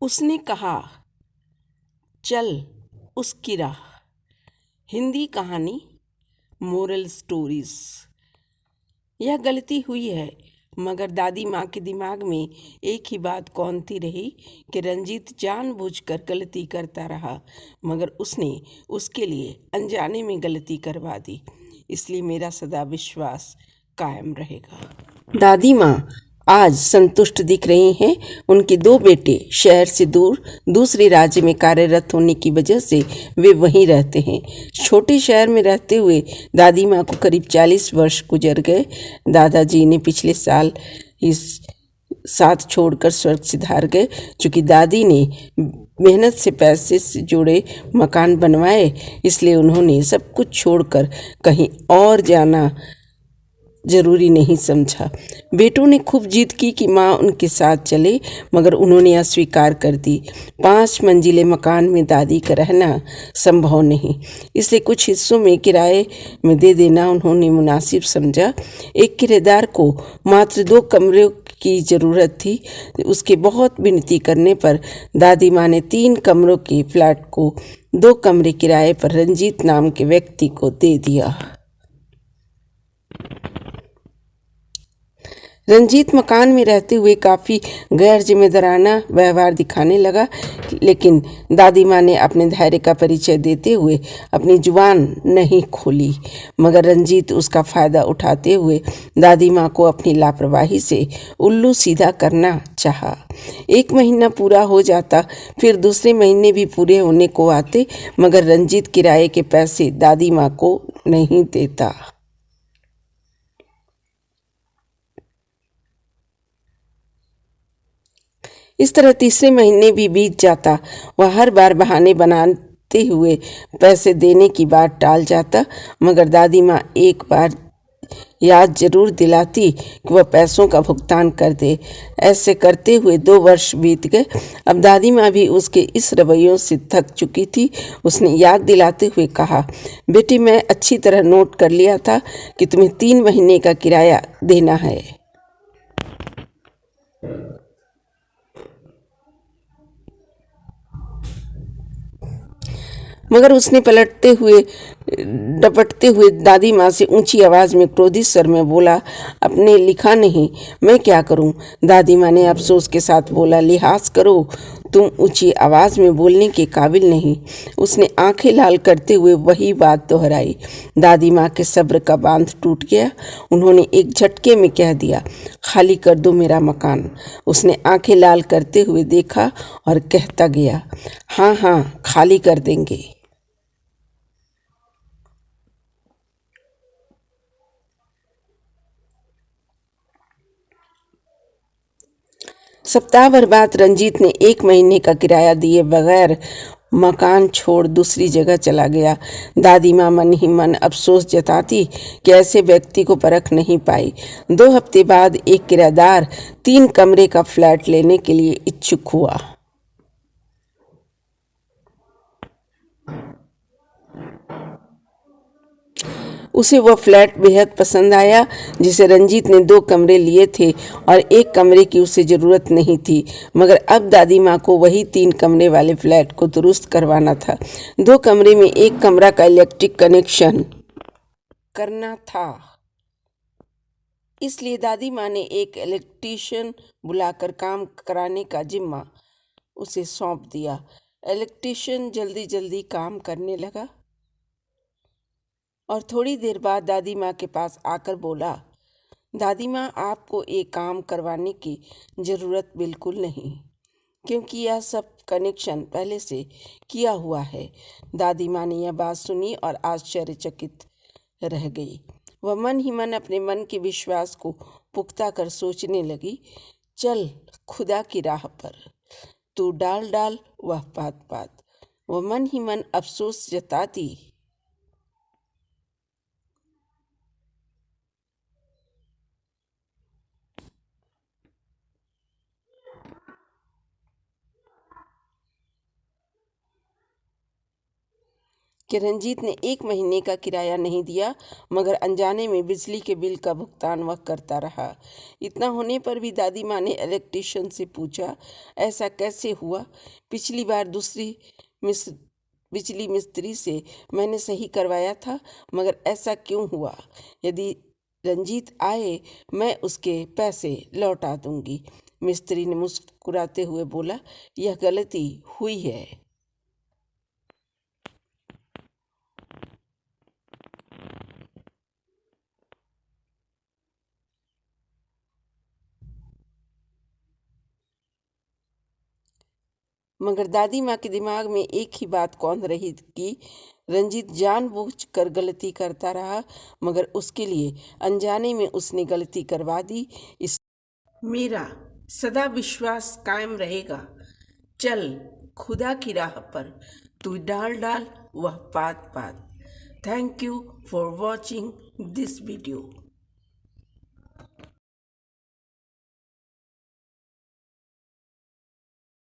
उसने कहा, चल उसकी राह। हिंदी कहानी मोरल स्टोरीज। यह गलती हुई है, मगर दादी माँ के दिमाग में एक ही बात कौंधती रही कि रंजीत जानबूझकर गलती करता रहा, मगर उसने उसके लिए अनजाने में गलती करवा दी, इसलिए मेरा सदा विश्वास कायम रहेगा। दादी माँ आज संतुष्ट दिख रही हैं। उनके दो बेटे शहर से दूर दूसरे राज्य में कार्यरत होने की वजह से वे वहीं रहते हैं। छोटे शहर में रहते हुए दादी माँ को करीब 40 वर्ष गुजर गए। दादाजी ने पिछले साल इस साथ छोड़कर स्वर्ग सिधार गए। चूँकि दादी ने मेहनत से पैसे से जुड़े मकान बनवाए, इसलिए उन्होंने सब कुछ छोड़कर कहीं और जाना जरूरी नहीं समझा। बेटों ने खूब जिद की कि माँ उनके साथ चले, मगर उन्होंने अस्वीकार कर दी। 5 मंजिले मकान में दादी का रहना संभव नहीं, इसलिए कुछ हिस्सों में किराए में दे देना उन्होंने मुनासिब समझा। एक किराएदार को मात्र 2 कमरों की ज़रूरत थी। उसके बहुत विनती करने पर दादी माँ ने 3 कमरों के फ्लैट को 2 कमरे किराए पर रंजीत नाम के व्यक्ति को दे दिया। रंजीत मकान में रहते हुए काफ़ी गैर जिम्मेदाराना व्यवहार दिखाने लगा, लेकिन दादी माँ ने अपने धैर्य का परिचय देते हुए अपनी जुबान नहीं खोली, मगर रंजीत उसका फ़ायदा उठाते हुए दादी माँ को अपनी लापरवाही से उल्लू सीधा करना चाहा। 1 महीना पूरा हो जाता, फिर दूसरे महीने भी पूरे होने को आते, मगर रंजीत किराए के पैसे दादी माँ को नहीं देता। इस तरह तीसरे महीने भी बीत जाता। वह हर बार बहाने बनाते हुए पैसे देने की बात टाल जाता, मगर दादी माँ एक बार याद जरूर दिलाती कि वह पैसों का भुगतान कर दे। ऐसे करते हुए 2 वर्ष बीत गए। अब दादी माँ भी उसके इस रवैयों से थक चुकी थी। उसने याद दिलाते हुए कहा, बेटी, मैं अच्छी तरह नोट कर लिया था कि तुम्हें 3 महीने का किराया देना है। मगर उसने डपटते हुए दादी माँ से ऊंची आवाज़ में क्रोधित स्वर में बोला, अपने लिखा नहीं, मैं क्या करूं? दादी माँ ने अफसोस के साथ बोला, लिहाज करो, तुम ऊंची आवाज़ में बोलने के काबिल नहीं। उसने आंखें लाल करते हुए वही बात दोहराई। दादी माँ के सब्र का बांध टूट गया। उन्होंने एक झटके में कह दिया, खाली कर दो मेरा मकान। उसने आंखें लाल करते हुए देखा और कहता गया, हाँ हाँ, खाली कर देंगे। सप्ताह भर बाद रंजीत ने 1 महीने का किराया दिए बगैर मकान छोड़ दूसरी जगह चला गया। दादी माँ मन ही मन अफसोस जताती कि ऐसे व्यक्ति को परख नहीं पाई। 2 हफ्ते बाद एक किराएदार 3 कमरे का फ्लैट लेने के लिए इच्छुक हुआ। उसे वह फ्लैट बेहद पसंद आया, जिसे रंजीत ने 2 कमरे लिए थे और 1 कमरे की उसे ज़रूरत नहीं थी, मगर अब दादी माँ को वही 3 कमरे वाले फ्लैट को दुरुस्त करवाना था। 2 कमरे में 1 कमरा का इलेक्ट्रिक कनेक्शन करना था, इसलिए दादी माँ ने एक इलेक्ट्रीशियन बुलाकर काम कराने का जिम्मा उसे सौंप दिया। इलेक्ट्रीशियन जल्दी जल्दी काम करने लगा और थोड़ी देर बाद दादी माँ के पास आकर बोला, दादी माँ, आपको एक काम करवाने की ज़रूरत बिल्कुल नहीं, क्योंकि यह सब कनेक्शन पहले से किया हुआ है। दादी माँ ने यह बात सुनी और आश्चर्यचकित रह गई। वह मन ही मन अपने मन के विश्वास को पुख्ता कर सोचने लगी, चल खुदा की राह पर, तू डाल डाल वह पात पात। वह मन ही मन अफसोस जताती, कि रंजीत ने 1 महीने का किराया नहीं दिया, मगर अनजाने में बिजली के बिल का भुगतान वह करता रहा। इतना होने पर भी दादी माँ ने इलेक्ट्रीशियन से पूछा, ऐसा कैसे हुआ? पिछली बार दूसरी बिजली मिस्त्री से मैंने सही करवाया था, मगर ऐसा क्यों हुआ? यदि रंजीत आए, मैं उसके पैसे लौटा दूंगी। मिस्त्री ने मुस्कुराते हुए बोला, यह गलती हुई है। मगर दादी माँ के दिमाग में एक ही बात कौंध रही कि रंजीत जानबूझकर गलती करता रहा, मगर उसके लिए अनजाने में उसने गलती करवा दी। इस मेरा सदा विश्वास कायम रहेगा। चल खुदा की राह पर, तू डाल डाल वह पात पात। Thank you for watching this video.